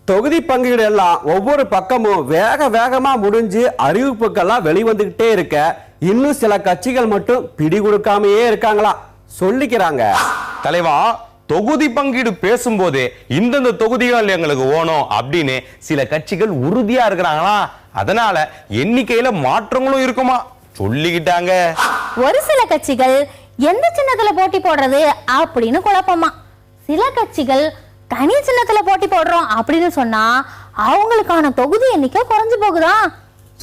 தொகுதி பங்கீடு எல்லாம் ஒவ்வொரு பக்கமும் வேக வேகமா முடிஞ்சு அறிவிப்புக்கெல்லாம் வெளிவந்துகிட்டே இருக்க இன்னும் சில கட்சிகள் மட்டும் பிடி கொடுக்காமையே இருக்காங்களா சொல்லிக்கிறாங்க. தலைவா, தொகுதி பங்கீடு பேசும்போது இந்தந்த தொகுதிகள் எங்களுக்கு ஓணும் அப்படின்னு சில கட்சிகள் உறுதியா இருக்கிறாங்களா, அதனால எண்ணிக்கையில மாற்றங்களும் இருக்குமா சொல்லிக்கிட்டாங்க. ஒரு சில கட்சிகள் எந்த சின்னத்துல போட்டி போடுறது அப்படின்னு குழப்பமா, சில கட்சிகள் தனி சின்னத்துல போட்டி போடுறோம் அப்படின்னு சொன்னா அவங்களுக்கான தொகுதி எண்ணிக்கை குறைஞ்சு போகுதான்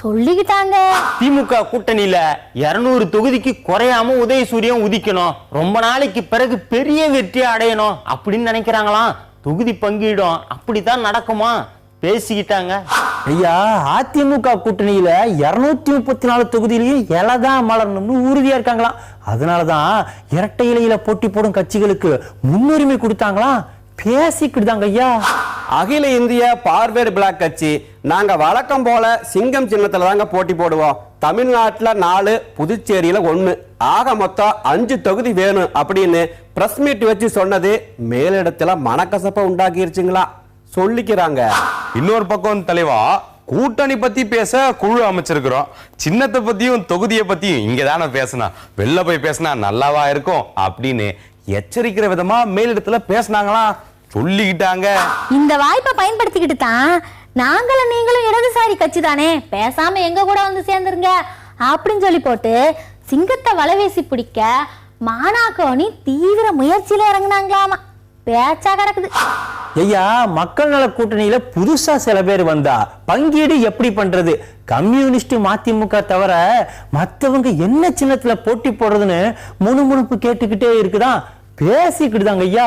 சொல்லிக்கிட்டாங்க. திமுக கூட்டணியில 200 தொகுதிக்கு குறையாம உதயசூரியன் உதிக்கணும், ரொம்ப நாளைக்கு பிறகு பெரிய வெற்றி அடையணும் அப்படின்னு நினைக்கிறாங்களாம். தொகுதி பங்கீடும் அப்படித்தான் நடக்குமா பேசிக்கிட்டாங்க. ஐயா, அதிமுக கூட்டணியில 234 தொகுதியிலையும் இலைதான் மலரணும்னு உறுதியா இருக்காங்களாம். அதனாலதான் இரட்டை இலையில போட்டி போடும் கட்சிகளுக்கு முன்னுரிமை கொடுத்தாங்களாம். பேசிக்கிட்டாங்க ஐயா. அகில இந்திய பார்வேர்டு பிளாக் கட்சி நாங்க வழக்கம் போல சிங்கம் சின்னத்துல தாங்க போட்டி போடுவோம். தமிழ்நாட்டுல 4, புதுச்சேரியில 1, ஆக மொத்தம் 5 தொகுதி வேணும் அப்படின்னு பிரஸ் மீட் வச்சு சொன்னது மேலிடத்துல மனக்கசப்ப உண்டாக்கிருச்சுங்களா சொல்லிக்கிறாங்க. இன்னொரு பக்கம் தலைவா, கூட்டணி பத்தி பேச குழு அமைச்சிருக்கிறோம், சின்னத்தை பத்தியும் தொகுதியை பத்தியும் இங்க தானே பேசினா வெளில போய் பேசினா நல்லாவா இருக்கும் அப்படின்னு எச்சரிக்கிற விதமா மேலிடத்துல பேசினாங்களா சொல்லிக்கிட்டாங்க. இந்த வாய்ப்பை பயன்படுத்திக்கிட்டு தான் நாங்களும் நீங்களும் இடதுசாரி கட்சி தானே, பேசாம எங்க கூட வந்து சேர்ந்துருங்க அப்படின்னு சொல்லி போட்டு சிங்கத்தை வலைவேசி பிடிக்க மானாக்கோணி தீவிர முயற்சியில இறங்குனாங்களாமா. பேச்சா கிடக்குது. ஐயா, மக்கள் நல கூட்டணியில புதுசா சில பேர் வந்தா பங்கீடு எப்படி பண்றது, கம்யூனிஸ்ட் மதிமுக தவிர மத்தவங்க என்ன சின்னத்துல போட்டி போடுறதுன்னு முணுமுணுப்பு கேட்டுக்கிட்டே இருக்குதான் பேசிக்கிட்டுதாங்க ஐயா.